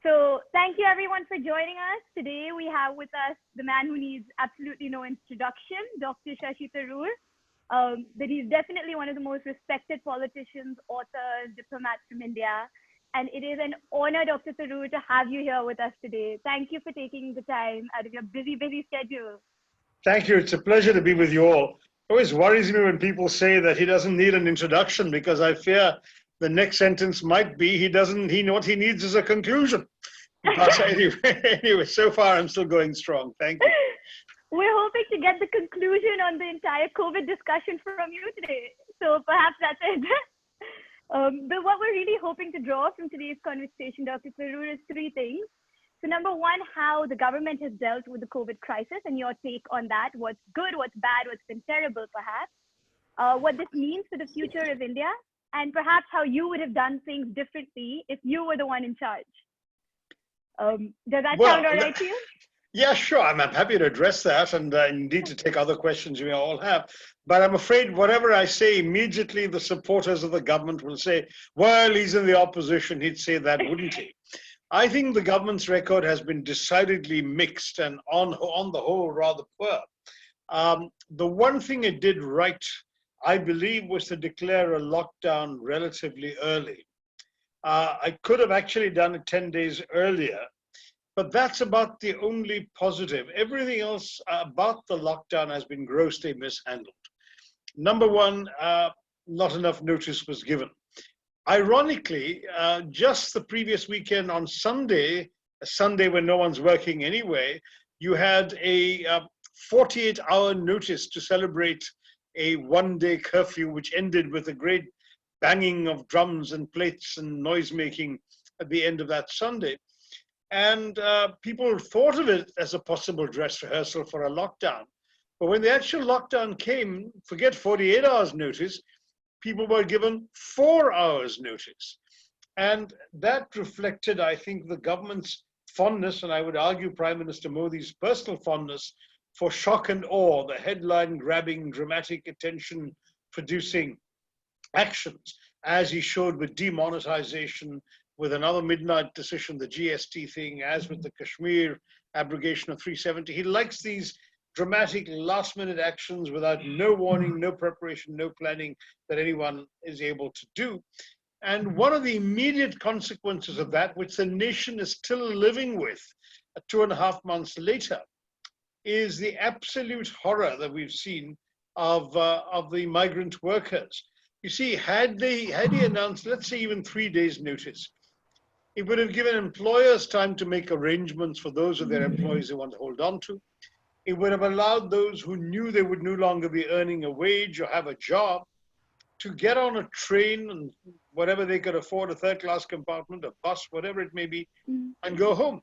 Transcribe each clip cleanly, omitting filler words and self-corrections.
So thank you everyone for joining us. Today we have with us the man who needs absolutely no introduction, Dr. Shashi Tharoor. That he's definitely one of the most respected politicians, authors, diplomats from India. And it is an honor, Dr. Tharoor, to have you here with us today. Thank you for taking the time out of your busy, busy schedule. Thank you. It's a pleasure to be with you all. It always worries me when people say that he doesn't need an introduction, because I fear the next sentence might be what he needs is a conclusion. But anyway, so far I'm still going strong. Thank you. We're hoping to get the conclusion on the entire COVID discussion from you today. So perhaps that's it. But what we're really hoping to draw from today's conversation, Dr. Tharoor, is three things. So number one, how the government has dealt with the COVID crisis and your take on that. What's good, what's bad, what's been terrible, perhaps. What this means for the future of India, and perhaps how you would have done things differently if you were the one in charge. Does that sound all right to you? Yeah, sure. I'm happy to address that, and indeed to take other questions you may all have. But I'm afraid whatever I say, immediately the supporters of the government will say, well, he's in the opposition. He'd say that, wouldn't he? I think the government's record has been decidedly mixed and on the whole rather poor. The one thing it did right, I believe, was to declare a lockdown relatively early. I could have actually done it 10 days earlier, but that's about the only positive. Everything else about the lockdown has been grossly mishandled. Number one, not enough notice was given. Ironically, just the previous weekend on Sunday, a Sunday when no one's working anyway, you had a 48-hour notice to celebrate a one-day curfew, which ended with a great banging of drums and plates and noise-making at the end of that Sunday. And people thought of it as a possible dress rehearsal for a lockdown. But when the actual lockdown came, forget 48 hours notice, people were given 4 hours notice. And that reflected, I think, the government's fondness, and I would argue Prime Minister Modi's personal fondness for shock and awe, the headline-grabbing, dramatic, attention-producing actions, as he showed with demonetization, with another midnight decision, the GST thing, as with the Kashmir abrogation of 370. He likes these dramatic last-minute actions without no warning, no preparation, no planning that anyone is able to do. And one of the immediate consequences of that, which the nation is still living with 2.5 months later, is the absolute horror that we've seen of the migrant workers. You see, had he announced, let's say, even 3 days' notice, it would have given employers time to make arrangements for those of their employees they want to hold on to. It would have allowed those who knew they would no longer be earning a wage or have a job to get on a train and whatever they could afford, a third-class compartment, a bus, whatever it may be, and go home.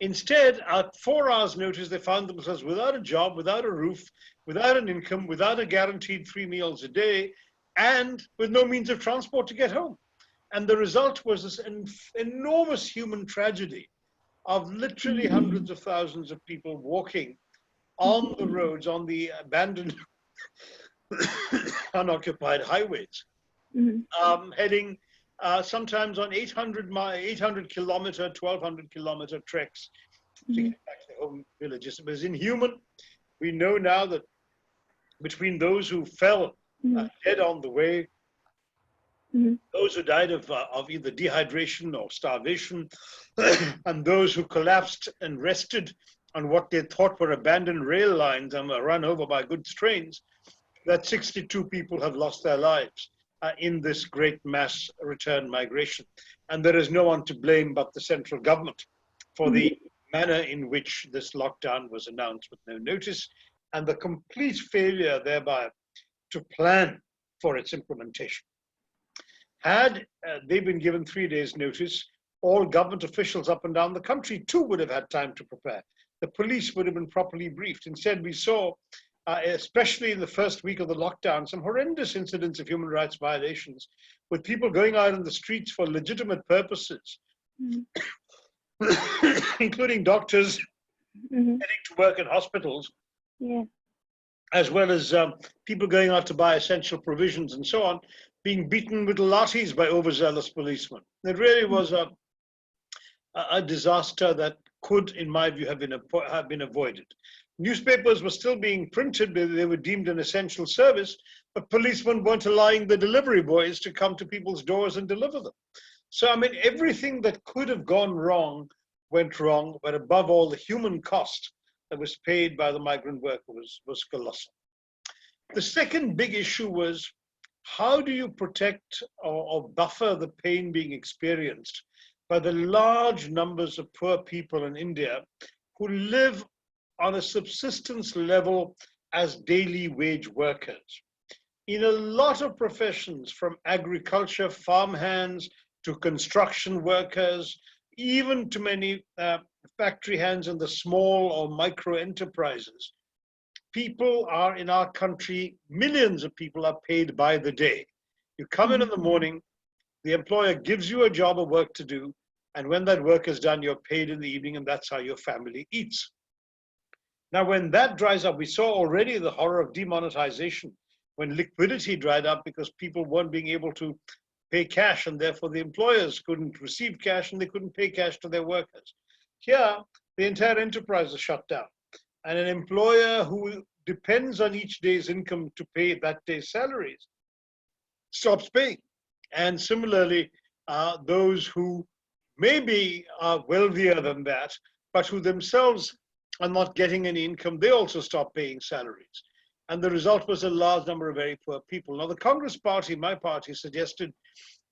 Instead, at 4 hours' notice, they found themselves without a job, without a roof, without an income, without a guaranteed 3 meals a day, and with no means of transport to get home. And the result was this enormous human tragedy of literally hundreds of thousands of people walking on the roads, on the abandoned, unoccupied highways, heading sometimes on 800-kilometer, 1,200-kilometer treks to get back to their home villages. It was inhuman. We know now that between those who fell dead on the way, those who died of either dehydration or starvation, and those who collapsed and rested on what they thought were abandoned rail lines and were run over by goods trains, that 62 people have lost their lives in this great mass return migration. And there is no one to blame but the central government for the manner in which this lockdown was announced with no notice, and the complete failure thereby to plan for its implementation. Had they been given 3 days' notice, all government officials up and down the country too would have had time to prepare. The police would have been properly briefed. Instead, we saw, especially in the first week of the lockdown, some horrendous incidents of human rights violations, with people going out in the streets for legitimate purposes, including doctors heading to work in hospitals, as well as people going out to buy essential provisions and so on, being beaten with lathis by overzealous policemen. It really was a disaster that could, in my view, have been avoided. Newspapers were still being printed, but they were deemed an essential service, but policemen weren't allowing the delivery boys to come to people's doors and deliver them. So, I mean, everything that could have gone wrong went wrong, but above all, the human cost that was paid by the migrant worker was colossal. The second big issue was, how do you protect or buffer the pain being experienced by the large numbers of poor people in India who live on a subsistence level as daily wage workers? In a lot of professions, from agriculture, farmhands, to construction workers, even to many factory hands in the small or micro enterprises, people are in our country, millions of people are paid by the day. You come in the morning, the employer gives you a job of work to do, and when that work is done, you're paid in the evening, and that's how your family eats. Now, when that dries up, we saw already the horror of demonetization, when liquidity dried up because people weren't being able to pay cash, and therefore the employers couldn't receive cash and they couldn't pay cash to their workers. Here, the entire enterprise is shut down. And an employer who depends on each day's income to pay that day's salaries stops paying. And similarly, those who maybe are wealthier than that, but who themselves are not getting any income, they also stop paying salaries. And the result was a large number of very poor people. Now, the Congress Party, my party, suggested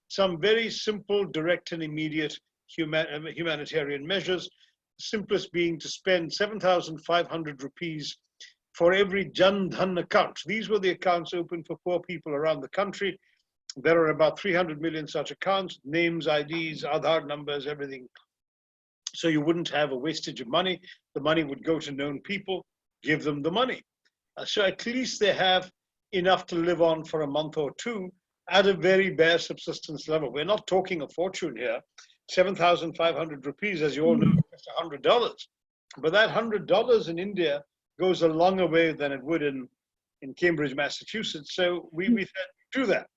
some very simple, direct, and immediate humanitarian measures, the simplest being to spend 7,500 rupees for every Jan Dhan account. These were the accounts open for poor people around the country. There are about 300 million such accounts, names, IDs, Aadhaar numbers, everything. So you wouldn't have a wastage of money. The money would go to known people, give them the money. So at least they have enough to live on for a month or two at a very bare subsistence level. We're not talking a fortune here. 7,500 rupees, as you all know, is $100. But that $100 in India goes a longer way than it would in Cambridge, Massachusetts. So we said, do that.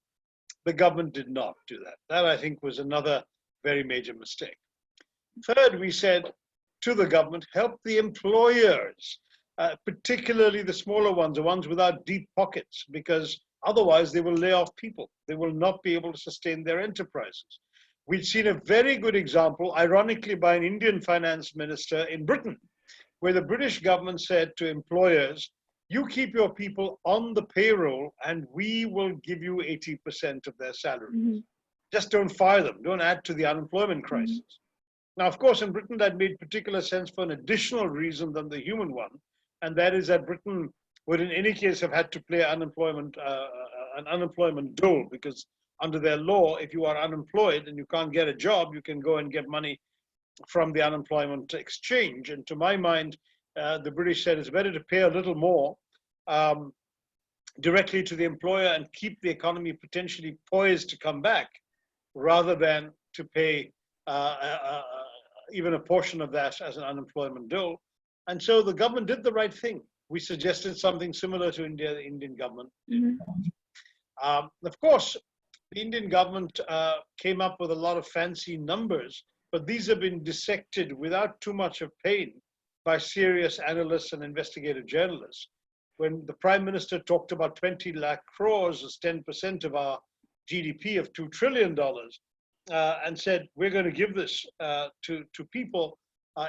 The government did not do that. That, I think, was another very major mistake. Third, we said to the government, help the employers, particularly the smaller ones, the ones without deep pockets, because otherwise they will lay off people. They will not be able to sustain their enterprises. We'd seen a very good example, ironically, by an Indian finance minister in Britain, where the British government said to employers, you keep your people on the payroll and we will give you 80% of their salary. Just don't fire them. Don't add to the unemployment crisis. Now, of course, in Britain, that made particular sense for an additional reason than the human one. And that is that Britain would in any case have had to play an unemployment dole, because under their law, if you are unemployed and you can't get a job, you can go and get money from the unemployment exchange. And to my mind, the British said it's better to pay a little more directly to the employer and keep the economy potentially poised to come back, rather than to pay even a portion of that as an unemployment dole. And so the government did the right thing. We suggested something similar to India, the Indian government did not. Of course, the Indian government came up with a lot of fancy numbers, but these have been dissected without too much of pain by serious analysts and investigative journalists. When the Prime Minister talked about 20 lakh crores as 10% of our GDP of $2 trillion, and said, we're going to give this to people,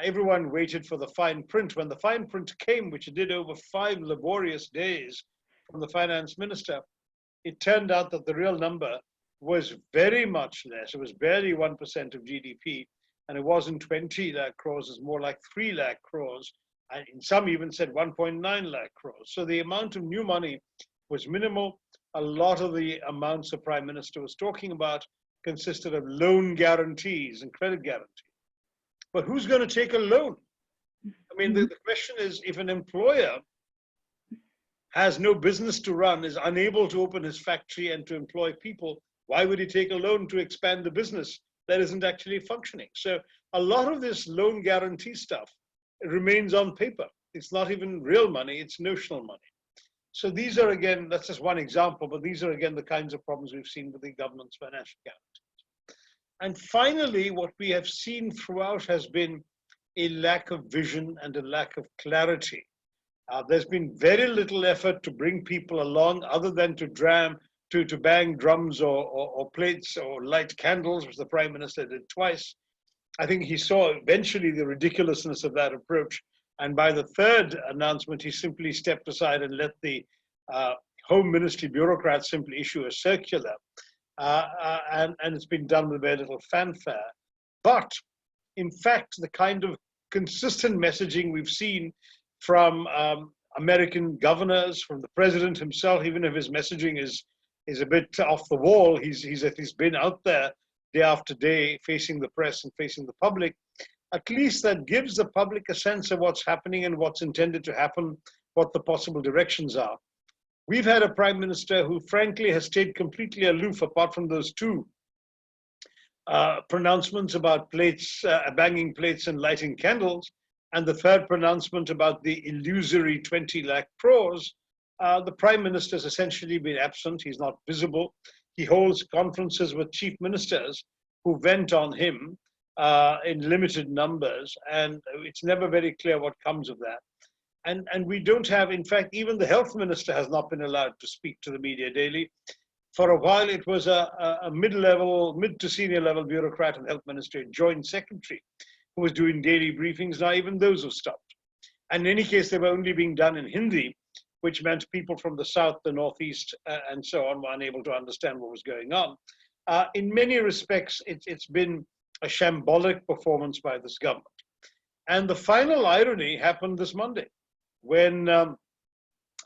everyone waited for the fine print. When the fine print came, which it did over 5 laborious days from the finance minister, it turned out that the real number was very much less. It was barely 1% of GDP, and it wasn't 20 lakh crores, it's more like 3 lakh crores. And some even said 1.9 lakh crores. So the amount of new money was minimal. A lot of the amounts the Prime Minister was talking about consisted of loan guarantees and credit guarantees. But who's going to take a loan? I mean, the question is, if an employer has no business to run, is unable to open his factory and to employ people, why would he take a loan to expand the business that isn't actually functioning? So a lot of this loan guarantee stuff remains on paper. It's not even real money, it's notional money. So these are, again, that's just one example, but these are, again, the kinds of problems we've seen with the government's financial guarantees. And finally, what we have seen throughout has been a lack of vision and a lack of clarity. There's been very little effort to bring people along other than to bang drums or plates or light candles, which the Prime Minister did twice. I think he saw eventually the ridiculousness of that approach. And by the third announcement, he simply stepped aside and let the Home Ministry bureaucrats simply issue a circular. And it's been done with very little fanfare. But in fact, the kind of consistent messaging we've seen from American governors, from the president himself, even if his messaging is a bit off the wall, he's at least been out there day after day, facing the press and facing the public. At least that gives the public a sense of what's happening and what's intended to happen, what the possible directions are. We've had a prime minister who frankly has stayed completely aloof, apart from those two pronouncements about plates, banging plates and lighting candles, and the third pronouncement about the illusory 20 lakh crores. The prime minister has essentially been absent. He's not visible. He holds conferences with chief ministers who vent on him in limited numbers, and it's never very clear what comes of that. And we don't have, in fact, even the health minister has not been allowed to speak to the media daily. For a while, it was a mid to senior level bureaucrat and health minister, joint secretary, who was doing daily briefings. Now, even those have stopped. And in any case, they were only being done in Hindi, which meant people from the south, the northeast, and so on were unable to understand what was going on. In many respects, it's been a shambolic performance by this government. And the final irony happened this Monday, when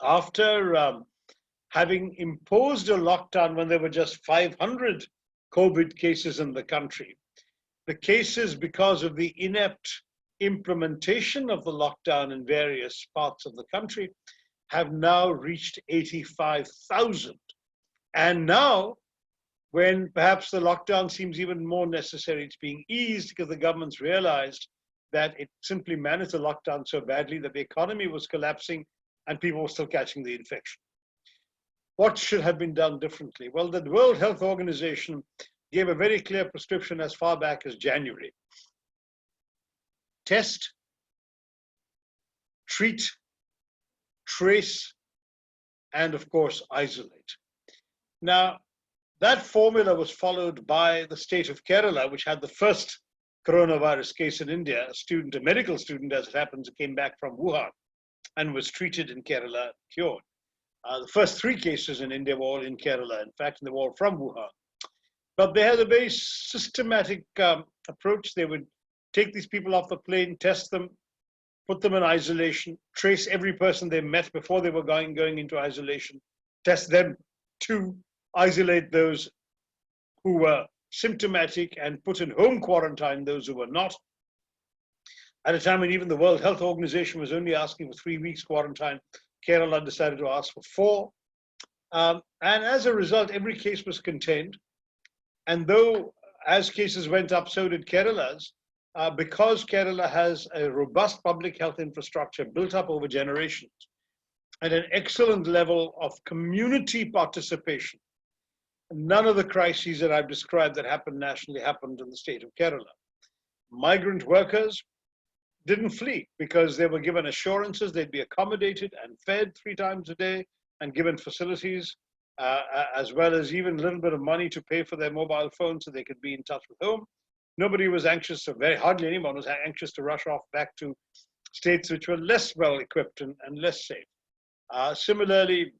after having imposed a lockdown when there were just 500 COVID cases in the country, the cases, because of the inept implementation of the lockdown in various parts of the country, have now reached 85,000. And now, when perhaps the lockdown seems even more necessary, it's being eased because the government's realized that it simply managed the lockdown so badly that the economy was collapsing and people were still catching the infection. What should have been done differently? Well, the World Health Organization gave a very clear prescription as far back as January. Test, treat, trace, and of course, isolate. Now, that formula was followed by the state of Kerala, which had the first coronavirus case in India. A medical student, as it happens, came back from Wuhan and was treated in Kerala, cured. The first three cases in India were all in Kerala, in fact, and they were all from Wuhan. But they had a very systematic approach. They would take these people off the plane, test them, put them in isolation, trace every person they met before they were going into isolation, test them too, isolate those who were symptomatic, and put in home quarantine those who were not. At a time when even the World Health Organization was only asking for 3 weeks quarantine, Kerala decided to ask for 4. And as a result, every case was contained. And though as cases went up, so did Kerala's, because Kerala has a robust public health infrastructure built up over generations and an excellent level of community participation, none of the crises that I've described that happened nationally happened in the state of Kerala. Migrant workers didn't flee because they were given assurances they'd be accommodated and fed 3 times a day and given facilities, as well as even a little bit of money to pay for their mobile phones so they could be in touch with home. Nobody was anxious, hardly anyone was anxious to rush off back to states which were less well equipped and less safe. Similarly,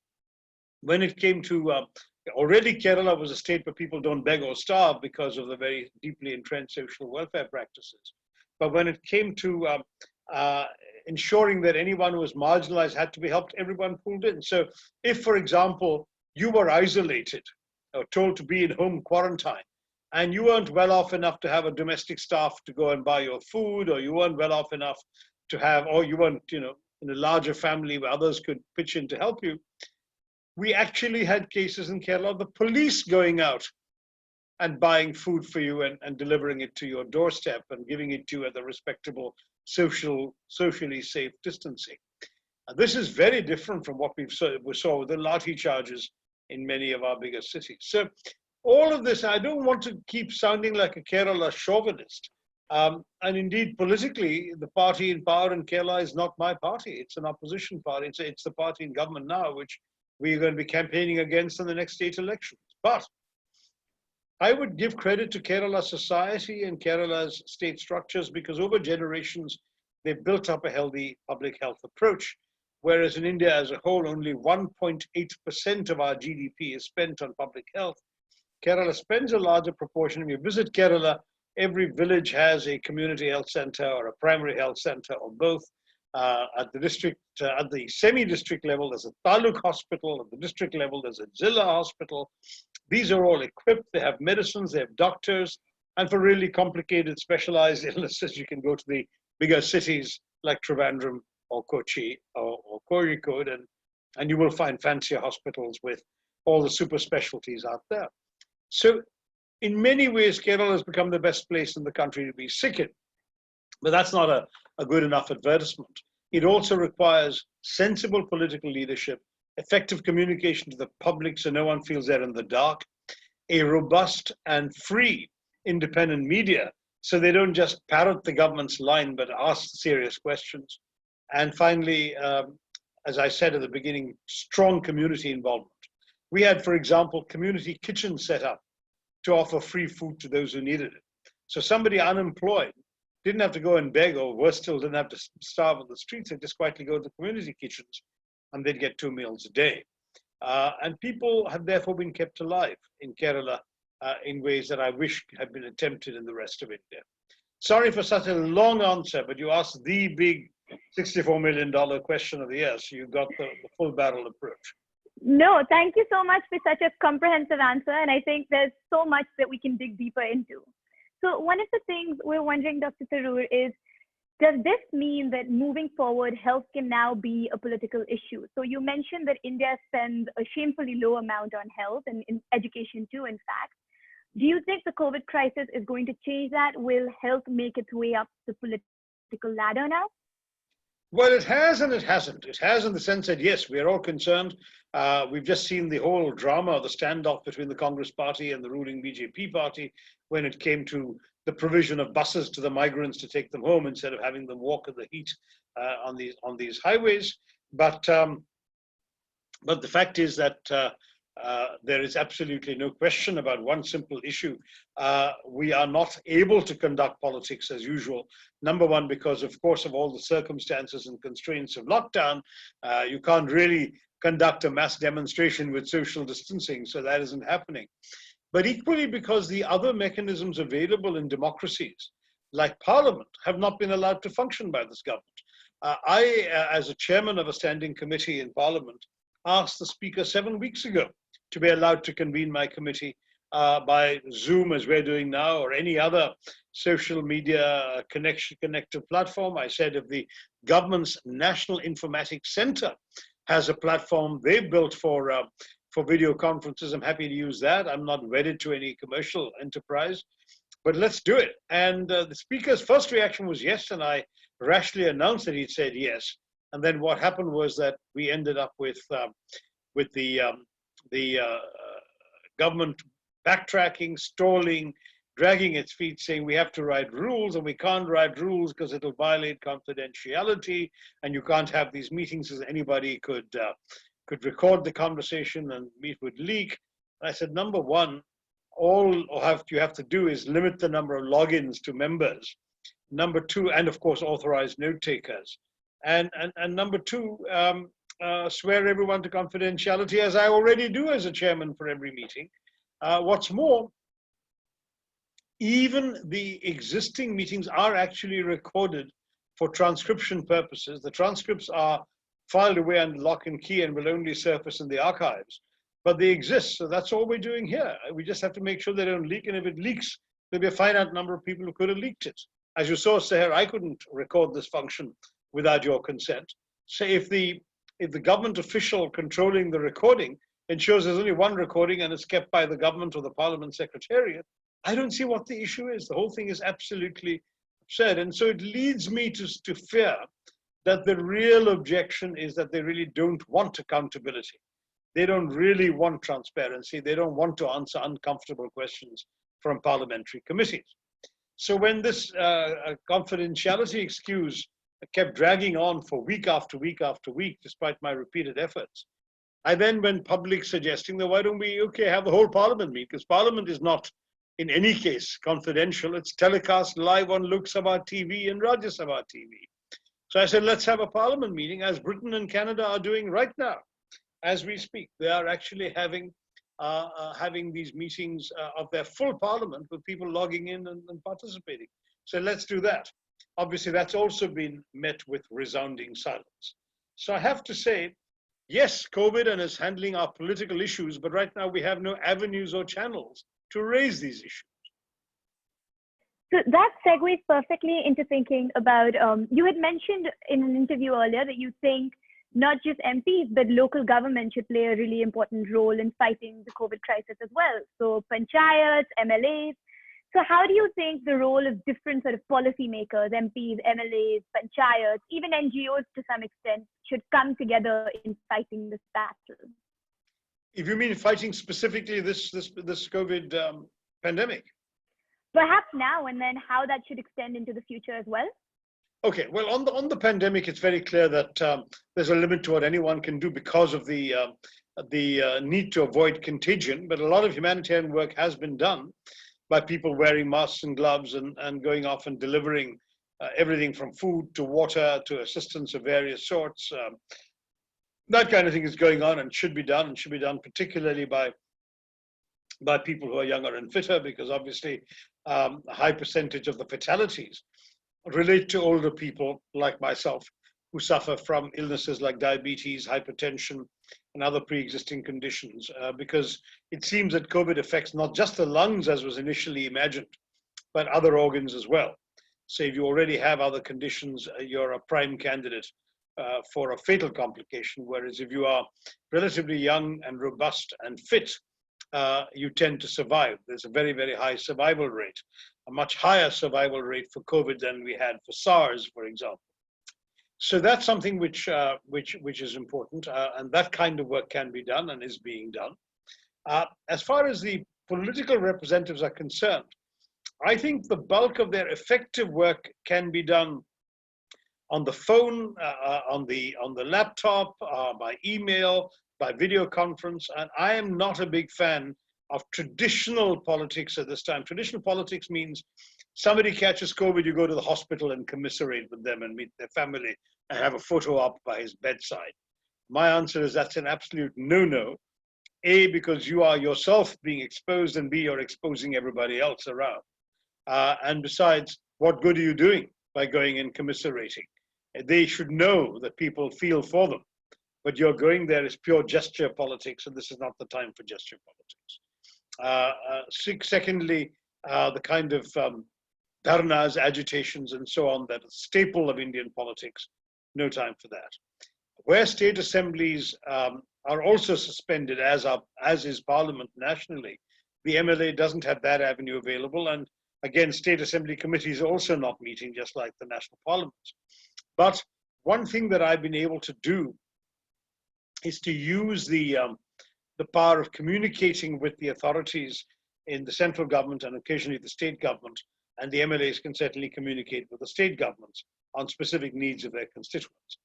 when it came to already Kerala was a state where people don't beg or starve because of the very deeply entrenched social welfare practices. But when it came to ensuring that anyone who was marginalized had to be helped, everyone pulled in. So if, for example, you were isolated or told to be in home quarantine, and you weren't well off enough to have a domestic staff to go and buy your food, or you weren't well off enough to have, or you weren't, in a larger family where others could pitch in to help you, we actually had cases in Kerala of the police going out and buying food for you and delivering it to your doorstep and giving it to you at the respectable socially safe distancing. And this is very different from what we saw with the lathi charges in many of our bigger cities. So all of this, I don't want to keep sounding like a Kerala chauvinist. And indeed, politically, the party in power in Kerala is not my party. It's an opposition party. It's the party in government now, which we're going to be campaigning against in the next state elections. But I would give credit to Kerala society and Kerala's state structures because over generations, they've built up a healthy public health approach. Whereas in India as a whole, only 1.8% of our GDP is spent on public health. Kerala spends a larger proportion. If you visit Kerala, every village has a community health center or a primary health center or both. At the semi-district level, there's a taluk hospital. At the district level, there's a Zilla hospital. These are all equipped. They have medicines, they have doctors. And for really complicated, specialized illnesses, you can go to the bigger cities like Trivandrum or Kochi or Kozhikode, and you will find fancier hospitals with all the super specialties out there. So in many ways, Kerala has become the best place in the country to be sick in. But that's not a good enough advertisement. It also requires sensible political leadership, effective communication to the public so no one feels they're in the dark, a robust and free independent media so they don't just parrot the government's line but ask serious questions. And finally, as I said at the beginning, strong community involvement. We had, for example, community kitchens set up to offer free food to those who needed it. So somebody unemployed didn't have to go and beg, or worse still, didn't have to starve on the streets. They'd just quietly go to the community kitchens and they'd get 2 meals a day. And people have therefore been kept alive in Kerala in ways that I wish had been attempted in the rest of India. Sorry for such a long answer, but you asked the big $64 million question of the year, so you got the full barrel approach. No, thank you so much for such a comprehensive answer. And I think there's so much that we can dig deeper into. So one of the things we're wondering, Dr. Tharoor, is does this mean that moving forward, health can now be a political issue? So you mentioned that India spends a shamefully low amount on health and in education too, in fact. Do you think the COVID crisis is going to change that? Will health make its way up the political ladder now? Well, it has and it hasn't. It has in the sense that, yes, we are all concerned. We've just seen the whole drama, the standoff between the Congress party and the ruling BJP party when it came to the provision of buses to the migrants to take them home instead of having them walk in the heat on these highways. But the fact is that there is absolutely no question about one simple issue. We are not able to conduct politics as usual. Number one, because of course of all the circumstances and constraints of lockdown, you can't really conduct a mass demonstration with social distancing, so that isn't happening. But equally because the other mechanisms available in democracies, like Parliament, have not been allowed to function by this government. I, as a chairman of a standing committee in Parliament, asked the Speaker 7 weeks ago to be allowed to convene my committee by Zoom, as we're doing now, or any other social media connected platform. I said if the government's National Informatics Center has a platform they've built for video conferences, I'm happy to use that. I'm not wedded to any commercial enterprise, but let's do it. And the Speaker's first reaction was yes, and I rashly announced that he'd said yes. And then what happened was that we ended up with the government backtracking, stalling, dragging its feet, saying we have to write rules and we can't write rules because it'll violate confidentiality, and you can't have these meetings as anybody could record the conversation and it would leak. And I said, number one, all you have to do is limit the number of logins to members. Number two, and of course, authorize note takers. And number two, swear everyone to confidentiality, as I already do as a chairman for every meeting. What's more, even the existing meetings are actually recorded for transcription purposes. The transcripts are filed away under lock and key and will only surface in the archives, but they exist. So that's all we're doing here. We just have to make sure they don't leak. And if it leaks, there'll be a finite number of people who could have leaked it. As you saw, Seher, I couldn't record this function without your consent. So if the government official controlling the recording ensures there's only one recording and it's kept by the government or the Parliament Secretariat, I don't see what the issue is. The whole thing is absolutely absurd. And so it leads me to fear that the real objection is that they really don't want accountability. they don't really want transparency. They don't want to answer uncomfortable questions from parliamentary committees. So when this confidentiality excuse kept dragging on for week after week after week, despite my repeated efforts, I then went public suggesting that why don't we, have the whole parliament meet, because parliament is not in any case confidential. It's telecast live on Lok Sabha TV and Rajya Sabha TV. So I said, let's have a parliament meeting, as Britain and Canada are doing right now, as we speak. They are actually having these meetings of their full parliament with people logging in and participating. So let's do that. Obviously, that's also been met with resounding silence. So I have to say, yes, COVID and is handling our political issues, but right now we have no avenues or channels to raise these issues. So that segues perfectly into thinking about, you had mentioned in an interview earlier that you think not just MPs, but local government should play a really important role in fighting the COVID crisis as well. So panchayats, MLAs. So how do you think the role of different sort of policymakers, MPs, MLAs, panchayats, even NGOs to some extent, should come together in fighting this battle? If you mean fighting specifically this COVID pandemic? Perhaps now, and then how that should extend into the future as well? Okay, well, on the pandemic, it's very clear that there's a limit to what anyone can do because of the need to avoid contagion. But a lot of humanitarian work has been done by people wearing masks and gloves and going off and delivering everything from food to water to assistance of various sorts. That kind of thing is going on and should be done, particularly by people who are younger and fitter, because obviously a high percentage of the fatalities relate to older people like myself who suffer from illnesses like diabetes, hypertension, and other pre-existing conditions, because it seems that COVID affects not just the lungs as was initially imagined, but other organs as well. So if you already have other conditions, you're a prime candidate for a fatal complication, whereas if you are relatively young and robust and fit, you tend to survive. There's a very, very high survival rate, a much higher survival rate for COVID than we had for SARS, for example. So that's something which is important, and that kind of work can be done and is being done. As far as the political representatives are concerned, I think the bulk of their effective work can be done on the phone, on the laptop, by email, by video conference, and I am not a big fan of traditional politics at this time. Traditional politics means somebody catches COVID, you go to the hospital and commiserate with them and meet their family and have a photo op by his bedside. My answer is that's an absolute no-no. A, because you are yourself being exposed, and B, you're exposing everybody else around. And besides, what good are you doing by going and commiserating? They should know that people feel for them. But you're going there as pure gesture politics, and this is not the time for gesture politics. Secondly, the kind of dharnas, agitations, and so on, that is a staple of Indian politics, no time for that. Where state assemblies are also suspended, as is Parliament nationally, the MLA doesn't have that avenue available, and again, state assembly committees are also not meeting, just like the national parliaments. But one thing that I've been able to do is to use the power of communicating with the authorities in the central government and occasionally the state government, and the MLAs can certainly communicate with the state governments on specific needs of their constituents.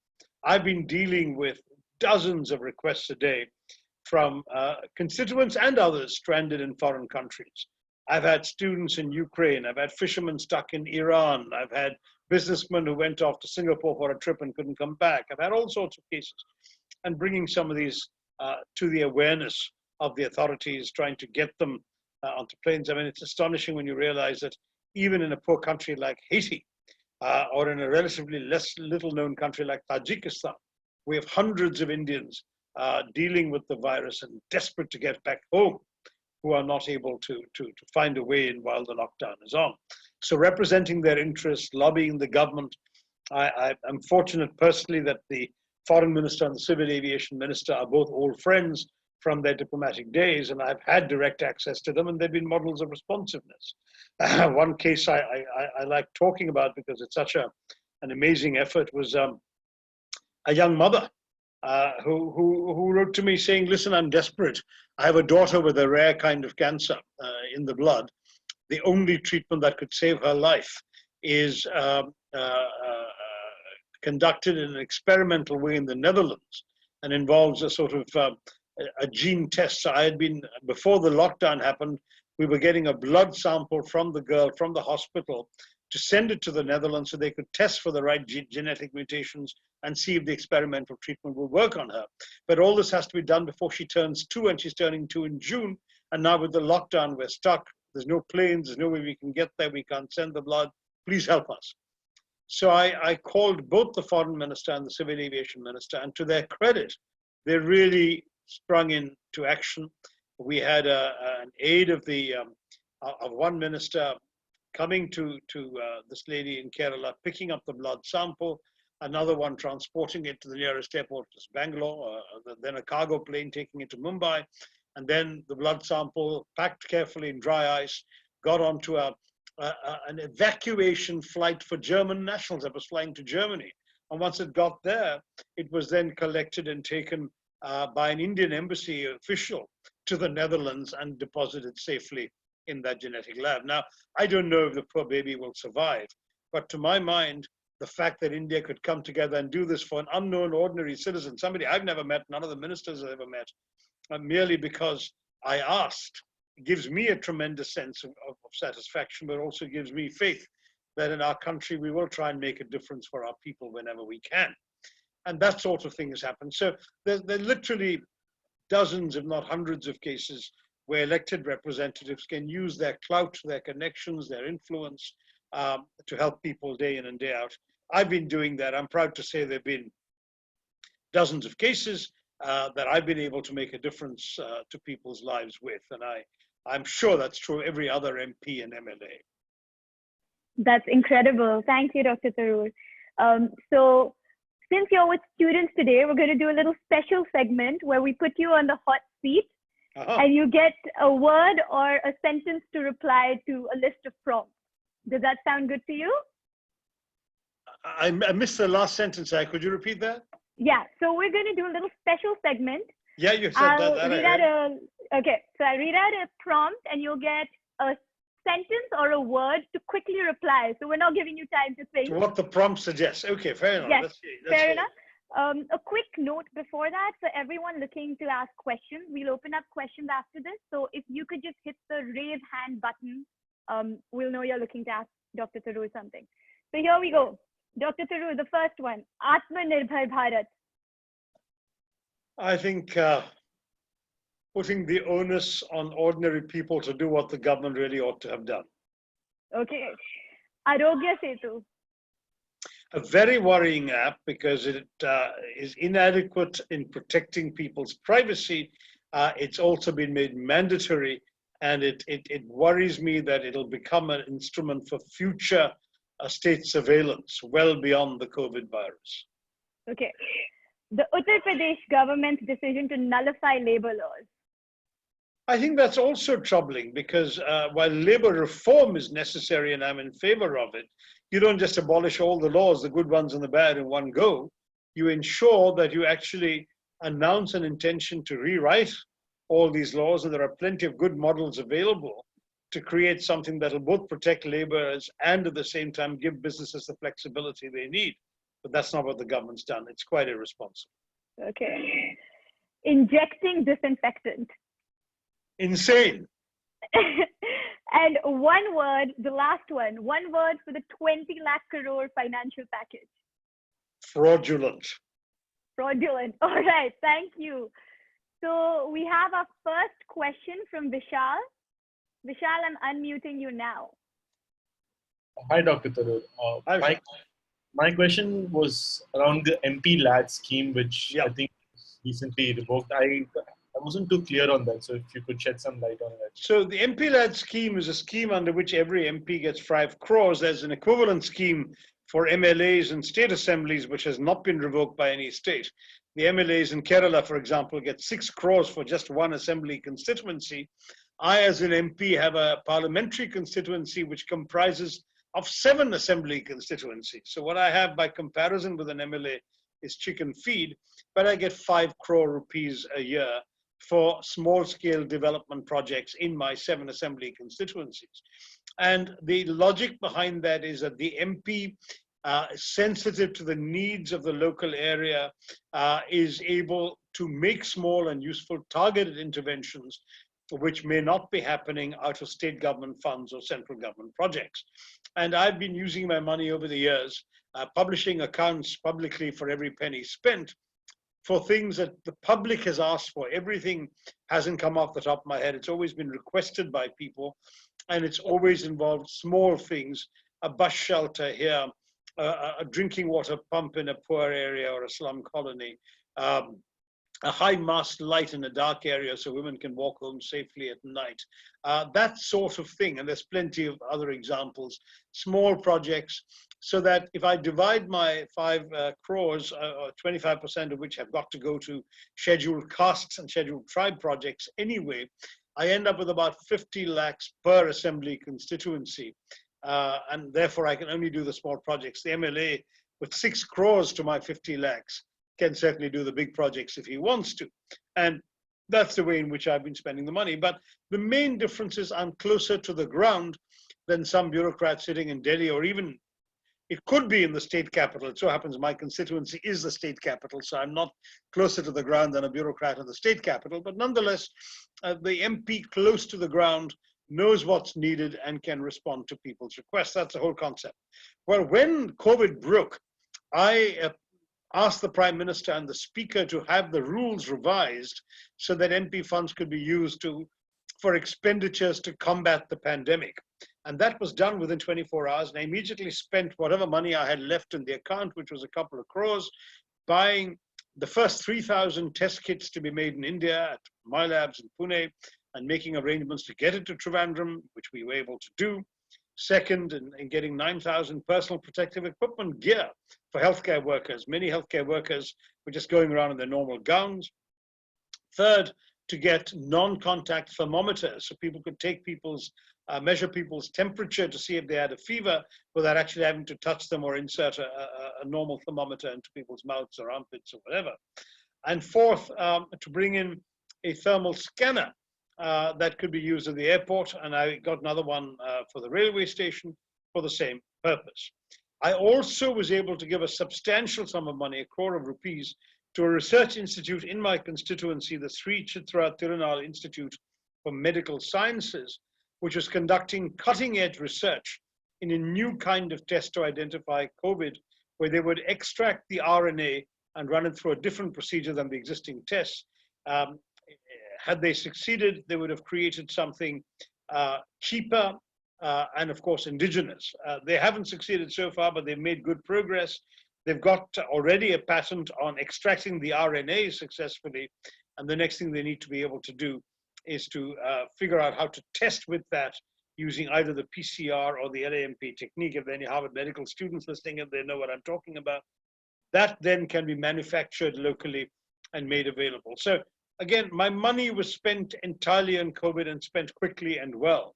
I've been dealing with dozens of requests a day from constituents and others stranded in foreign countries. I've had students in Ukraine, I've had fishermen stuck in Iran, I've had businessmen who went off to Singapore for a trip and couldn't come back. I've had all sorts of cases. And bringing some of these to the awareness of the authorities, trying to get them onto planes. I mean, it's astonishing when you realize that even in a poor country like Haiti, or in a relatively little known country like Tajikistan, we have hundreds of Indians dealing with the virus and desperate to get back home, who are not able to find a way in while the lockdown is on. So representing their interests, lobbying the government. I'm fortunate personally that the foreign minister and the civil aviation minister are both old friends from their diplomatic days, and I've had direct access to them, and they've been models of responsiveness. One case I like talking about because it's such an amazing effort was a young mother who wrote to me saying, listen, I'm desperate. I have a daughter with a rare kind of cancer in the blood. The only treatment that could save her life is conducted in an experimental way in the Netherlands and involves a sort of a gene test. So I had been, before the lockdown happened, we were getting a blood sample from the girl, from the hospital, to send it to the Netherlands so they could test for the right genetic mutations and see if the experimental treatment will work on her. But all this has to be done before she turns 2, and she's turning 2 in June. And now with the lockdown, we're stuck. There's no planes, there's no way we can get there, we can't send the blood. Please help us. So I called both the foreign minister and the civil aviation minister, and to their credit, they really sprung into action. We had an aide of one minister coming to this lady in Kerala, picking up the blood sample, another one transporting it to the nearest airport, which is Bangalore, then a cargo plane taking it to Mumbai, and then the blood sample packed carefully in dry ice, got onto an evacuation flight for German nationals that was flying to Germany. And once it got there, it was then collected and taken by an Indian embassy official to the Netherlands and deposited safely in that genetic lab. Now, I don't know if the poor baby will survive, but to my mind, the fact that India could come together and do this for an unknown ordinary citizen, somebody I've never met, none of the ministers have ever met, merely because I asked, gives me a tremendous sense of satisfaction, but also gives me faith that in our country we will try and make a difference for our people whenever we can. And that sort of thing has happened. So there are literally dozens, if not hundreds of cases where elected representatives can use their clout, their connections, their influence to help people day in and day out. I've been doing that. I'm proud to say there have been dozens of cases that I've been able to make a difference to people's lives with. And I'm sure that's true of every other MP and MLA. That's incredible. Thank you, Dr. Tharoor. So since you're with students today, we're going to do a little special segment where we put you on the hot seat and you get a word or a sentence to reply to a list of prompts. Does that sound good to you? I missed the last sentence. Could you repeat that? Yeah, so we're going to do a little special segment. Yeah, you said that. Okay, so I read out a prompt and you'll get a sentence or a word to quickly reply. So we're not giving you time to think. To what the prompt suggests. Okay, fair enough. Yes, fair enough. A quick note before that, for everyone looking to ask questions, we'll open up questions after this. So if you could just hit the raise hand button, we'll know you're looking to ask Dr. Tharoor something. So here we go. Dr. Tharoor, the first one, Aatmanirbhar Bharat. I think putting the onus on ordinary people to do what the government really ought to have done. Okay. Aarogya Setu. A very worrying app because it is inadequate in protecting people's privacy. It's also been made mandatory, and it worries me that it'll become an instrument for future state surveillance well beyond the COVID virus. Okay. The Uttar Pradesh government's decision to nullify labor laws. I think that's also troubling because while labor reform is necessary and I'm in favor of it, you don't just abolish all the laws, the good ones and the bad, in one go. You ensure that you actually announce an intention to rewrite all these laws, and there are plenty of good models available to create something that will both protect laborers and at the same time give businesses the flexibility they need. But that's not what the government's done. It's quite irresponsible. Okay. Injecting disinfectant. Insane. And one word, the last one word for the 20 lakh crore financial package. Fraudulent. Fraudulent. All right, thank you. So we have our first question from Vishal. Vishal, I'm unmuting you now. Hi, Dr. Tharoor. Hi, my question was around the MP lad scheme, which Yeah. I think was recently revoked. I wasn't too clear on that, so if you could shed some light on that. So the MP lad scheme is a scheme under which every MP gets 5 crores. There's an equivalent scheme for MLAs and state assemblies, which has not been revoked by any state. The MLAs in Kerala, for example, get 6 crores for just one assembly constituency. I, as an MP, have a parliamentary constituency which comprises of 7 assembly constituencies. So what I have by comparison with an MLA is chicken feed, but I get 5 crore rupees a year for small-scale development projects in my 7 assembly constituencies. And the logic behind that is that the MP, sensitive to the needs of the local area, is able to make small and useful targeted interventions which may not be happening out of state government funds or central government projects. And I've been using my money over the years, publishing accounts publicly for every penny spent, for things that the public has asked for. Everything hasn't come off the top of my head. It's always been requested by people, and it's always involved small things, a bus shelter here, a drinking water pump in a poor area or a slum colony, a high mast light in a dark area so women can walk home safely at night. That sort of thing, and there's plenty of other examples, small projects, so that if I divide my 5 crores, 25% of which have got to go to scheduled castes and scheduled tribe projects anyway, I end up with about 50 lakhs per assembly constituency. And therefore I can only do the small projects. The MLA with 6 crores to my 50 lakhs can certainly do the big projects if he wants to. And that's the way in which I've been spending the money. But the main difference is I'm closer to the ground than some bureaucrats sitting in Delhi, or even it could be in the state capital. It so happens my constituency is the state capital, so I'm not closer to the ground than a bureaucrat in the state capital. But nonetheless, the MP close to the ground knows what's needed and can respond to people's requests. That's the whole concept. Well, when COVID broke, I asked the Prime Minister and the Speaker to have the rules revised so that MP funds could be used for expenditures to combat the pandemic. And that was done within 24 hours. And I immediately spent whatever money I had left in the account, which was a couple of crores, buying the first 3,000 test kits to be made in India at my labs in Pune, and making arrangements to get it to Trivandrum, which we were able to do. Second, in getting 9,000 personal protective equipment gear for healthcare workers. Many healthcare workers were just going around in their normal gowns. Third, to get non-contact thermometers so people could take measure people's temperature to see if they had a fever without actually having to touch them or insert a normal thermometer into people's mouths or armpits or whatever. And fourth, to bring in a thermal scanner that could be used at the airport, and I got another one for the railway station for the same purpose. I also was able to give a substantial sum of money, 1 crore of rupees, to a research institute in my constituency, the Sri Chitra Tirunal Institute for Medical Sciences, which was conducting cutting-edge research in a new kind of test to identify COVID, where they would extract the RNA and run it through a different procedure than the existing tests. Had they succeeded, they would have created something cheaper and, of course, indigenous. They haven't succeeded so far, but they've made good progress. They've got already a patent on extracting the RNA successfully. And the next thing they need to be able to do is to figure out how to test with that using either the PCR or the LAMP technique. If there are any Harvard medical students listening, and they know what I'm talking about, that then can be manufactured locally and made available. So again, my money was spent entirely on COVID and spent quickly and well.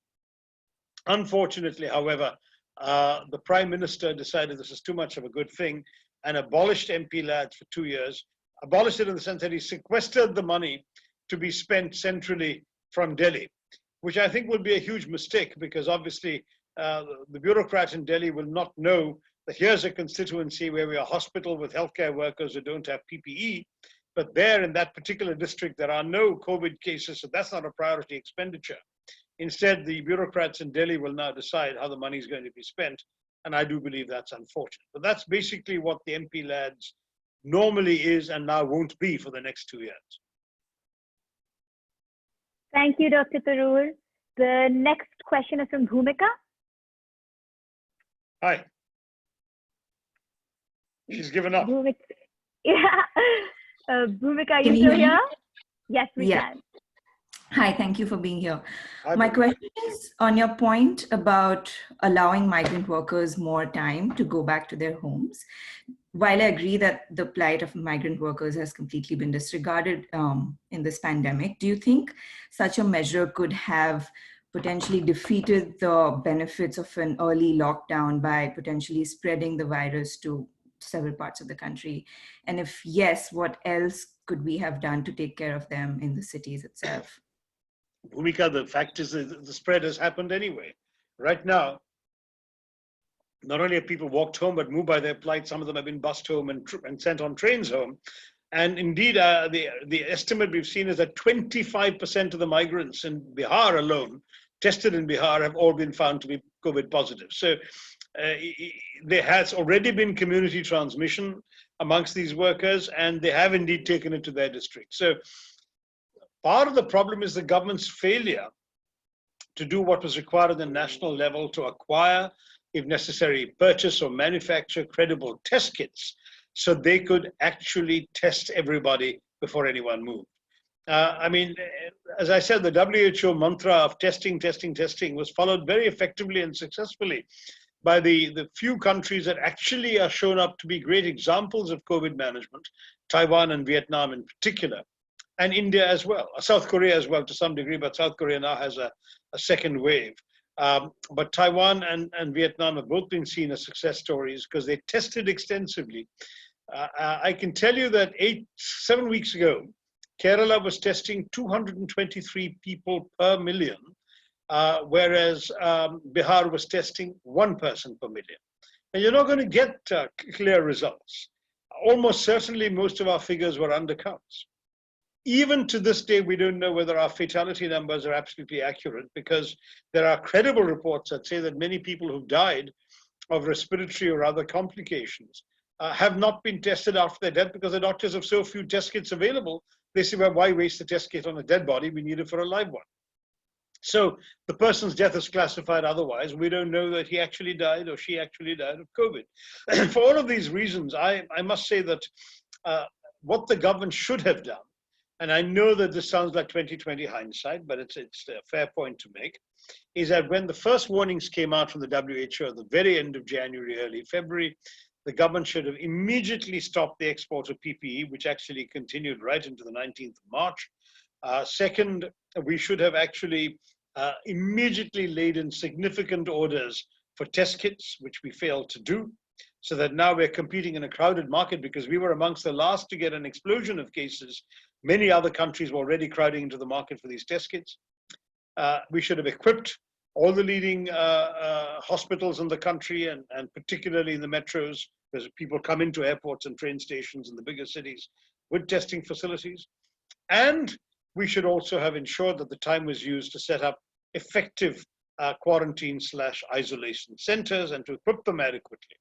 Unfortunately, however, the Prime Minister decided this is too much of a good thing and abolished MP LADs for 2 years. Abolished it in the sense that he sequestered the money to be spent centrally from Delhi, which I think will be a huge mistake, because obviously the bureaucrats in Delhi will not know that here's a constituency where we are a hospital with healthcare workers who don't have PPE, but there in that particular district, there are no COVID cases, so that's not a priority expenditure. Instead, the bureaucrats in Delhi will now decide how the money is going to be spent, and I do believe that's unfortunate. But that's basically what the MP LADs normally is and now won't be for the next 2 years. Thank you, Dr. Tharoor. The next question is from Bhumika. Hi. She's given up. Bhumika, yeah. Bhumika, are Can you you still hear me? here? Yes, we can. Hi, thank you for being here. Hi, My Bhumika. question is on your point about allowing migrant workers more time to go back to their homes. While I agree that the plight of migrant workers has completely been disregarded in this pandemic, do you think such a measure could have potentially defeated the benefits of an early lockdown by potentially spreading the virus to several parts of the country? And if yes, what else could we have done to take care of them in the cities itself? Bhumika, the fact is that the spread has happened anyway. Right now, not only have people walked home, but moved by their plight. Some of them have been bussed home and sent on trains home. And indeed, the estimate we've seen is that 25% of the migrants in Bihar alone, tested in Bihar, have all been found to be COVID positive. So there has already been community transmission amongst these workers, and they have indeed taken it to their district. So part of the problem is the government's failure to do what was required at the national level to acquire, if necessary, purchase or manufacture credible test kits so they could actually test everybody before anyone moved. I mean, as I said, the WHO mantra of testing, testing, testing was followed very effectively and successfully by the few countries that actually are shown up to be great examples of COVID management, Taiwan and Vietnam in particular, and India as well, South Korea as well to some degree, but South Korea now has a second wave. But Taiwan and Vietnam have both been seen as success stories because they tested extensively. I can tell you that 7 weeks ago, Kerala was testing 223 people per million, whereas Bihar was testing 1 person per million. And you're not going to get clear results. Almost certainly, most of our figures were undercounts. Even to this day, we don't know whether our fatality numbers are absolutely accurate because there are credible reports that say that many people who died of respiratory or other complications have not been tested after their death because the doctors have so few test kits available. They say, well, why waste the test kit on a dead body? We need it for a live one. So the person's death is classified otherwise. We don't know that he actually died or she actually died of COVID. And for all of these reasons, I must say that what the government should have done, and I know that this sounds like 2020 hindsight, but it's a fair point to make, is that when the first warnings came out from the WHO at the very end of January, early February, the government should have immediately stopped the export of PPE, which actually continued right into the 19th of March. Second, we should have actually immediately laid in significant orders for test kits, which we failed to do, so that now we're competing in a crowded market because we were amongst the last to get an explosion of cases. Many other countries were already crowding into the market for these test kits. We should have equipped all the leading hospitals in the country and particularly in the metros, because people come into airports and train stations in the bigger cities with testing facilities. And we should also have ensured that the time was used to set up effective quarantine/isolation centers and to equip them adequately,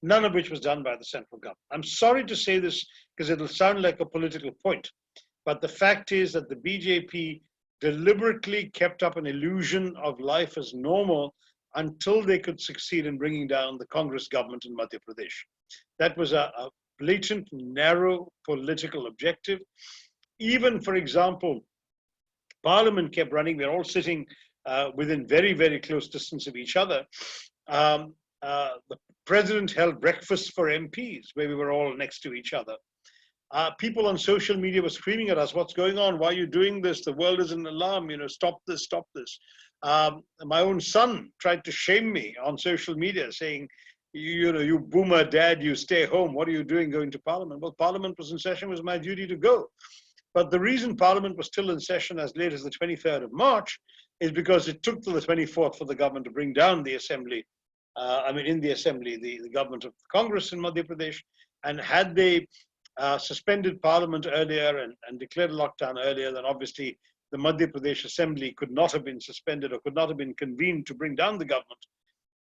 none of which was done by the central government. I'm sorry to say this because it'll sound like a political point, but the fact is that the BJP deliberately kept up an illusion of life as normal until they could succeed in bringing down the Congress government in Madhya Pradesh. That was a blatant, narrow political objective. Even, for example, Parliament kept running. We're all sitting within very, very close distance of each other. The president held breakfasts for MPs where we were all next to each other. People on social media were screaming at us, what's going on? Why are you doing this? The world is in alarm, stop this, stop this. My own son tried to shame me on social media saying, you boomer dad, you stay home. What are you doing going to Parliament? Well, Parliament was in session, it was my duty to go. But the reason Parliament was still in session as late as the 23rd of March is because it took till the 24th for the government to bring down the assembly. In the assembly, the government of Congress in Madhya Pradesh. And had they suspended Parliament earlier and declared a lockdown earlier, then obviously the Madhya Pradesh Assembly could not have been suspended or could not have been convened to bring down the government.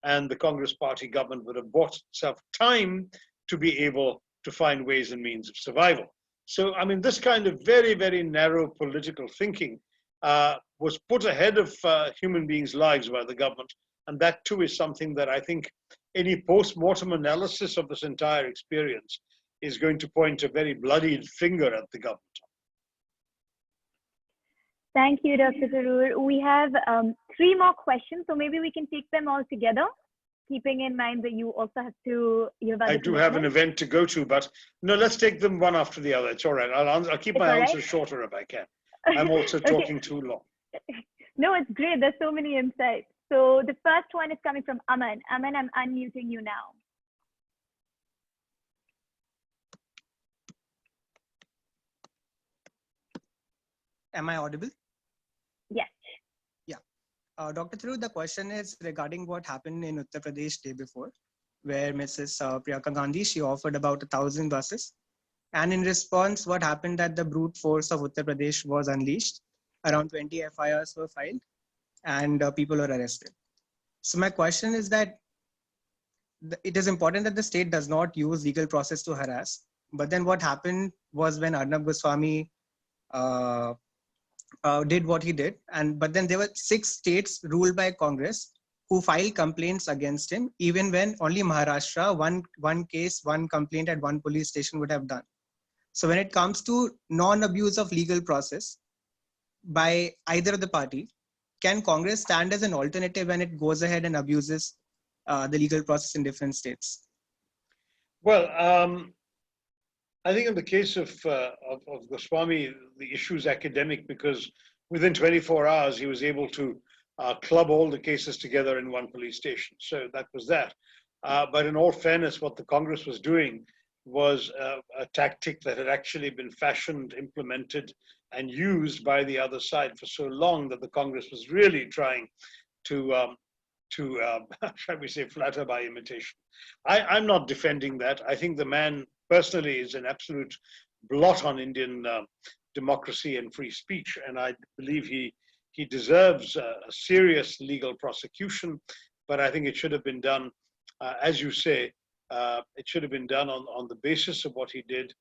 And the Congress party government would have bought itself time to be able to find ways and means of survival. So, this kind of very, very narrow political thinking was put ahead of human beings' lives by the government. And that too is something that I think any post-mortem analysis of this entire experience is going to point a very bloodied finger at the government. Thank you, Dr. Tharoor. We have 3 more questions, so maybe we can take them all together, keeping in mind that you also have to. I do have an event to go to, but no, let's take them one after the other. It's all right. I'll keep my answers shorter if I can. I'm also talking too long. No, it's great. There's so many insights. So the first one is coming from Aman. Aman, I'm unmuting you now. Am I audible? Yes. Yeah. Dr. Tharoor, the question is regarding what happened in Uttar Pradesh day before, where Mrs. Priyanka Gandhi, she offered about 1,000 buses. And in response, what happened that the brute force of Uttar Pradesh was unleashed. Around 20 FIRs were filed and people were arrested. So my question is that it is important that the state does not use legal process to harass. But then what happened was when Arnab Goswami did what he did, but then there were 6 states ruled by Congress who filed complaints against him, even when only Maharashtra, one case, one complaint at one police station would have done. So when it comes to non-abuse of legal process by either of the party, can Congress stand as an alternative when it goes ahead and abuses the legal process in different states? Well, I think in the case of Goswami, the issue is academic because within 24 hours, he was able to club all the cases together in one police station. So that was that. But in all fairness, what the Congress was doing was a tactic that had actually been fashioned, implemented, and used by the other side for so long that the Congress was really trying to shall we say, flatter by imitation. I'm not defending that. I think the man personally is an absolute blot on Indian democracy and free speech, and I believe he deserves a serious legal prosecution. But I think it should have been done, as you say, it should have been done on the basis of what he did,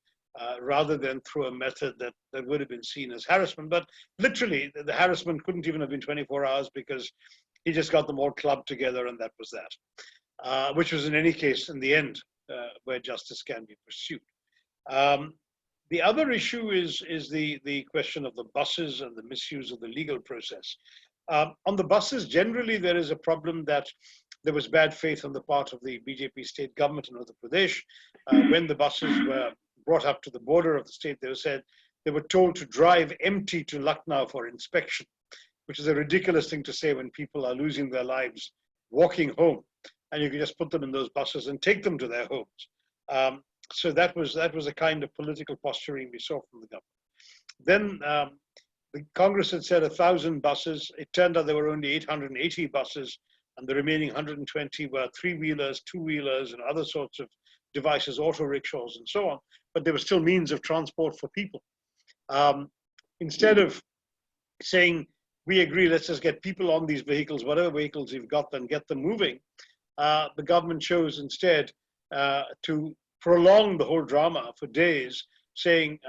rather than through a method that would have been seen as harassment. But literally, the harassment couldn't even have been 24 hours because he just got them all clubbed together, and that was that, which was in any case, in the end, where justice can be pursued. The other issue is the question of the buses and the misuse of the legal process. On the buses, generally, there is a problem that there was bad faith on the part of the BJP state government in Uttar Pradesh. When the buses were brought up to the border of the state, they were told to drive empty to Lucknow for inspection, which is a ridiculous thing to say when people are losing their lives walking home, and you can just put them in those buses and take them to their homes. So that was a kind of political posturing we saw from the government. Then the Congress had said 1,000 buses. It turned out there were only 880 buses, and the remaining 120 were 3-wheelers, 2-wheelers, and other sorts of devices, auto rickshaws, and so on. But there were still means of transport for people. Instead of saying, we agree, let's just get people on these vehicles, whatever vehicles you've got, and get them moving, the government chose instead to prolong the whole drama for days, saying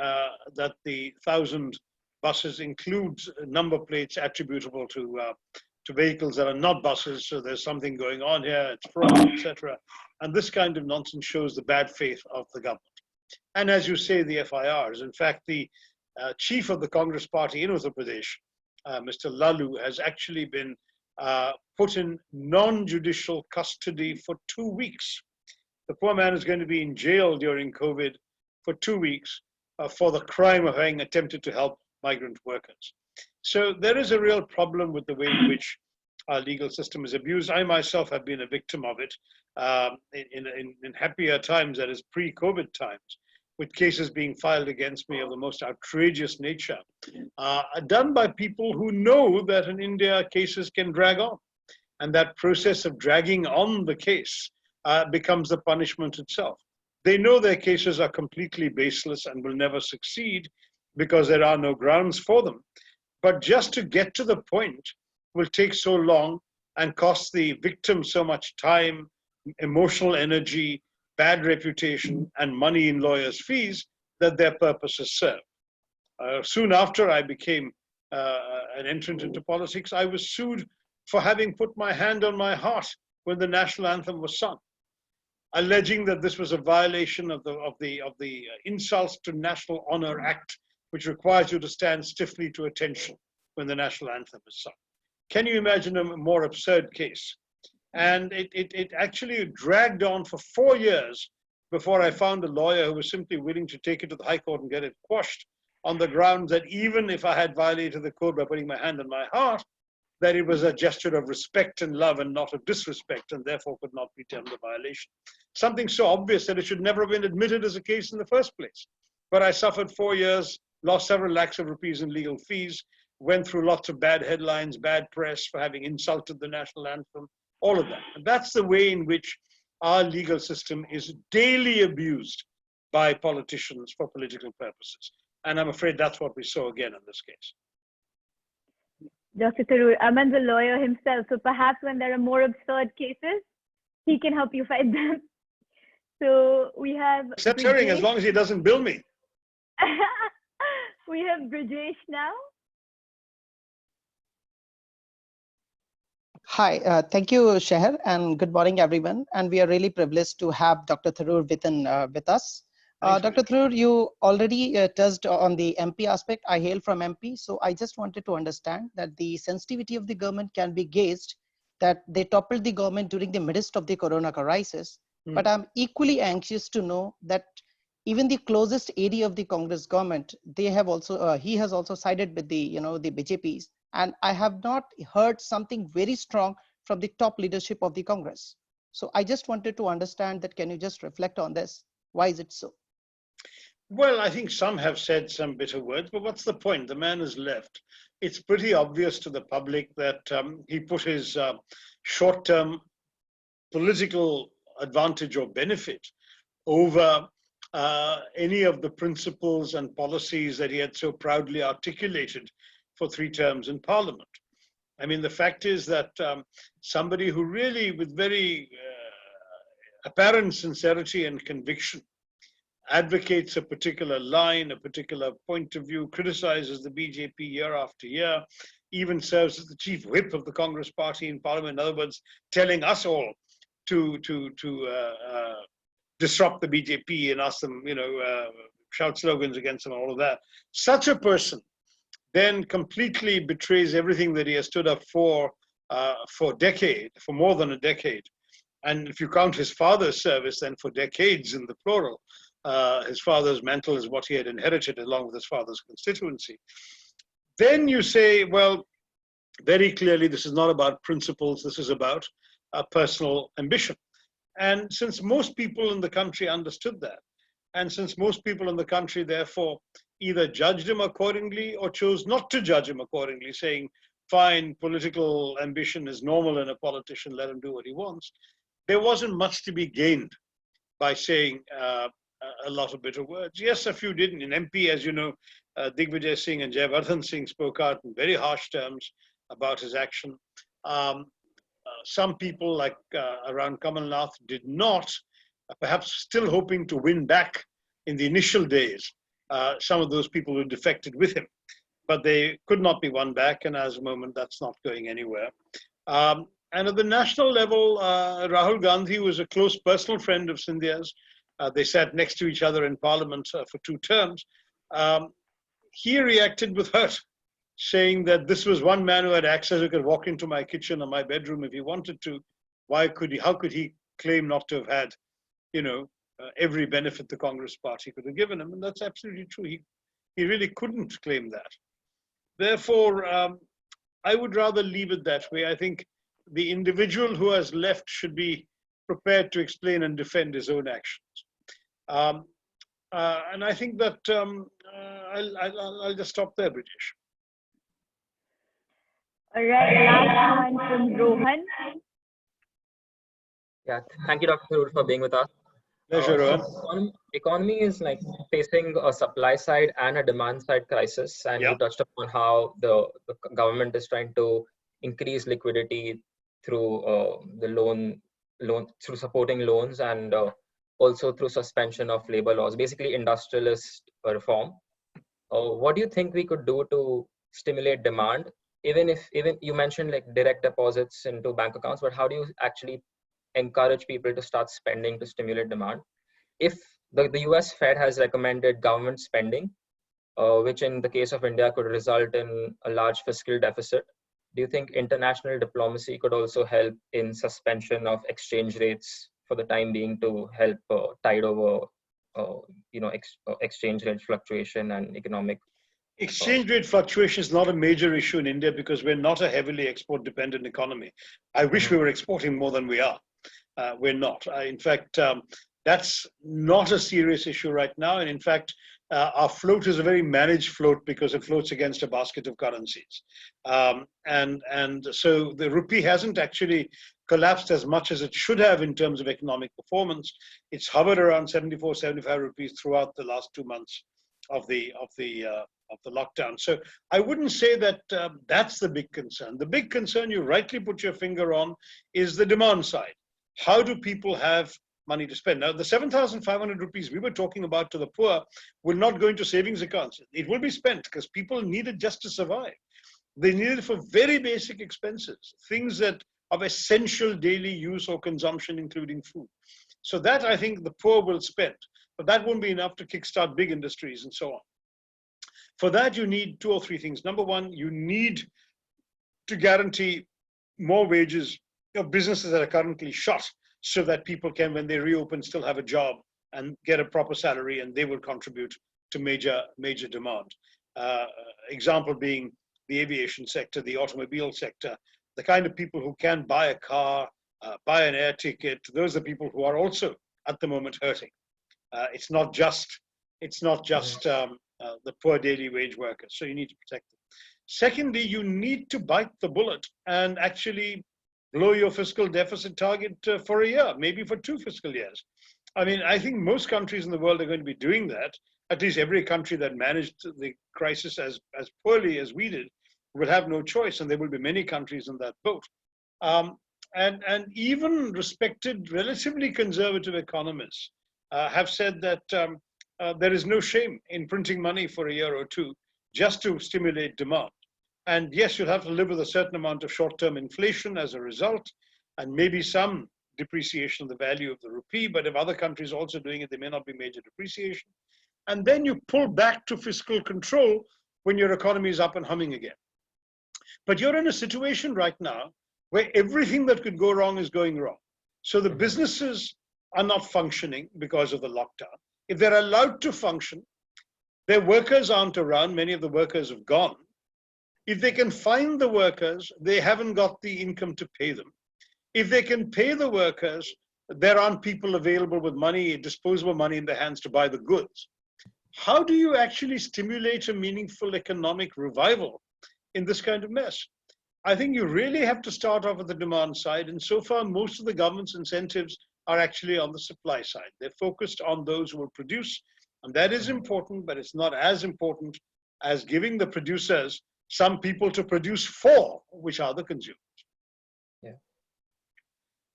that the 1,000 buses includes number plates attributable to vehicles that are not buses, so there's something going on here, it's fraud, etc. And this kind of nonsense shows the bad faith of the government. And as you say, the FIRs. In fact, the chief of the Congress party in Uttar Pradesh, Mr. Lalu, has actually been put in non-judicial custody for 2 weeks. The poor man is going to be in jail during COVID for 2 weeks for the crime of having attempted to help migrant workers. So there is a real problem with the way in which our legal system is abused. I myself have been a victim of it in happier times, that is pre-COVID times, with cases being filed against me of the most outrageous nature, done by people who know that in India cases can drag on. And that process of dragging on the case becomes the punishment itself. They know their cases are completely baseless and will never succeed because there are no grounds for them. But just to get to the point will take so long and cost the victim so much time, emotional energy, bad reputation, and money in lawyers' fees that their purpose is served. Soon after I became an entrant into politics, I was sued for having put my hand on my heart when the national anthem was sung, alleging that this was a violation of the Insults to National Honor Act, which requires you to stand stiffly to attention when the national anthem is sung. Can you imagine a more absurd case? And it actually dragged on for 4 years before I found a lawyer who was simply willing to take it to the High Court and get it quashed on the grounds that even if I had violated the code by putting my hand on my heart, that it was a gesture of respect and love and not of disrespect, and therefore could not be termed a violation. Something so obvious that it should never have been admitted as a case in the first place. But I suffered 4 years lost several lakhs of rupees in legal fees, went through lots of bad headlines, bad press for having insulted the national anthem, all of that. And that's the way in which our legal system is daily abused by politicians for political purposes. And I'm afraid that's what we saw again in this case. Dr. Tharoor, Aman's a lawyer himself, so perhaps when there are more absurd cases, he can help you fight them. So we have... Except hearing, as long as he doesn't bill me. We have Brijesh now. Hi, thank you, Sheher, and good morning, everyone. And we are really privileged to have Dr. Tharoor with us. Dr. Tharoor, you already touched on the MP aspect. I hail from MP, so I just wanted to understand that the sensitivity of the government can be gauged that they toppled the government during the midst of the corona crisis. But I'm equally anxious to know that even the closest AD of the Congress government, they have also he has also sided with the the BJPs, and I have not heard something very strong from the top leadership of the Congress. So I just wanted to understand that. Can you just reflect on this? Why is it so? Well, I think some have said some bitter words, but what's the point? The man has left. It's pretty obvious to the public that he put his short-term political advantage or benefit over any of the principles and policies that he had so proudly articulated for 3 terms in Parliament. I mean, the fact is that somebody who really, with very apparent sincerity and conviction, advocates a particular line, a particular point of view, criticizes the BJP year after year, even serves as the chief whip of the Congress party in Parliament. In other words, telling us all to disrupt the BJP and ask them, shout slogans against them, all of that. Such a person then completely betrays everything that he has stood up for more than a decade. And if you count his father's service, then for decades in the plural. His father's mantle is what he had inherited along with his father's constituency. Then you say, well, very clearly, this is not about principles. This is about personal ambition. And since most people in the country understood that, and since most people in the country, therefore, either judged him accordingly or chose not to judge him accordingly, saying, fine, political ambition is normal in a politician, let him do what he wants, there wasn't much to be gained by saying a lot of bitter words. Yes, a few didn't. In MP, as you know, Digvijay Singh and Jayavardhan Singh spoke out in very harsh terms about his action. Some people, like around Kamal Nath, did not, perhaps still hoping to win back in the initial days, some of those people who defected with him. But they could not be won back, and as a moment, that's not going anywhere. And at the national level, Rahul Gandhi was a close personal friend of Scindia's. They sat next to each other in Parliament for 2 terms. He reacted with hurt, saying that this was one man who had access, who could walk into my kitchen or my bedroom if he wanted to. How could he claim not to have had, every benefit the Congress party could have given him? And that's absolutely true. He really couldn't claim that. Therefore, I would rather leave it that way. I think the individual who has left should be prepared to explain and defend his own actions. And I think that I'll just stop there, British. All right, last one from Rohan. Yeah, thank you, Dr. Tharoor, for being with us. Pleasure, Rohan. Economy is facing a supply side and a demand side crisis, and you touched upon how the government is trying to increase liquidity through through supporting loans and also through suspension of labor laws, basically industrialist reform. What do you think we could do to stimulate demand? Even you mentioned direct deposits into bank accounts, but how do you actually encourage people to start spending to stimulate demand? If the US Fed has recommended government spending, which in the case of India could result in a large fiscal deficit, do you think international diplomacy could also help in suspension of exchange rates for the time being to help tide over exchange rate fluctuation and economic? Exchange rate fluctuation is not a major issue in India because we're not a heavily export-dependent economy. I wish we were exporting more than we are. We're not. In fact, that's not a serious issue right now. And in fact, our float is a very managed float because it floats against a basket of currencies. And so the rupee hasn't actually collapsed as much as it should have in terms of economic performance. It's hovered around 74, 75 rupees throughout the last 2 months of the lockdown. So I wouldn't say that that's the big concern. The big concern you rightly put your finger on is the demand side. How do people have money to spend? Now, the 7,500 rupees we were talking about to the poor will not go into savings accounts. It will be spent because people need it just to survive. They need it for very basic expenses, things that of essential daily use or consumption, including food. So that I think the poor will spend, but that won't be enough to kickstart big industries and so on. For that, you need 2 or 3 things. Number one, you need to guarantee more wages of businesses that are currently shut so that people can, when they reopen, still have a job and get a proper salary, and they will contribute to major demand. Example being the aviation sector, the automobile sector, the kind of people who can buy a car, buy an air ticket. Those are people who are also at the moment hurting. It's not just the poor daily wage workers. So you need to protect them. Secondly, you need to bite the bullet and actually blow your fiscal deficit target for a year, maybe for 2 fiscal years. I mean, I think most countries in the world are going to be doing that. At least every country that managed the crisis as poorly as we did will have no choice, and there will be many countries in that boat. And even respected, relatively conservative economists have said that there is no shame in printing money for a year or 2 just to stimulate demand. And yes, you'll have to live with a certain amount of short-term inflation as a result, and maybe some depreciation of the value of the rupee, but if other countries are also doing it, there may not be major depreciation. And then you pull back to fiscal control when your economy is up and humming again. But you're in a situation right now where everything that could go wrong is going wrong. So the businesses are not functioning because of the lockdown. If they're allowed to function, their workers aren't around. Many of the workers have gone. If they can find the workers, they haven't got the income to pay them. If they can pay the workers, there aren't people available with money, disposable money in their hands to buy the goods. How do you actually stimulate a meaningful economic revival in this kind of mess? I think you really have to start off at the demand side. And so far, most of the government's incentives are actually on the supply side. They're focused on those who will produce. And that is important, but it's not as important as giving the producers some people to produce for, which are the consumers. Yeah.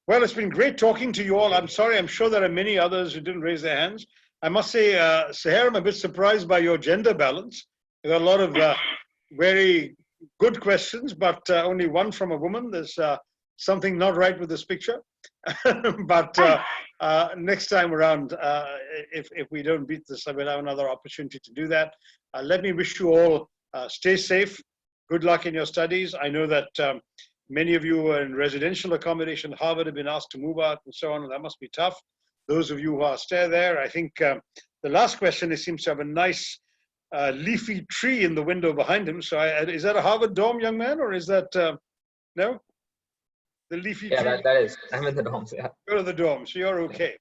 Well, it's been great talking to you all. I'm sorry, I'm sure there are many others who didn't raise their hands. I must say, Seher, I'm a bit surprised by your gender balance. There are a lot of very good questions, but only one from a woman. There's something not right with this picture. But next time around, if we don't beat this, I will have another opportunity to do that. Let me wish you all stay safe. Good luck in your studies. I know that many of you are in residential accommodation. Harvard have been asked to move out and so on, and that must be tough. Those of you who are stay there, I think the last question, it seems to have a nice leafy tree in the window behind him. So is that a Harvard dorm, young man, or is that, no? The leafy tree? Yeah, that is. I'm in the dorms, yeah. Go to the dorm, so you're okay.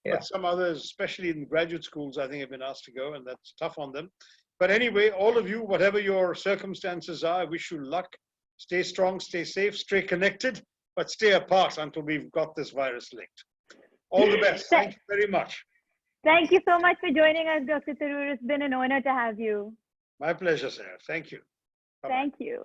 Yeah. But some others, especially in graduate schools, I think have been asked to go, and that's tough on them. But anyway, all of you, whatever your circumstances are, I wish you luck. Stay strong, stay safe, stay connected, but stay apart until we've got this virus licked. All the best. Thank you very much. Thank you so much for joining us, Dr. Tharoor. It's been an honor to have you. My pleasure, sir. Thank you. Bye-bye. Thank you.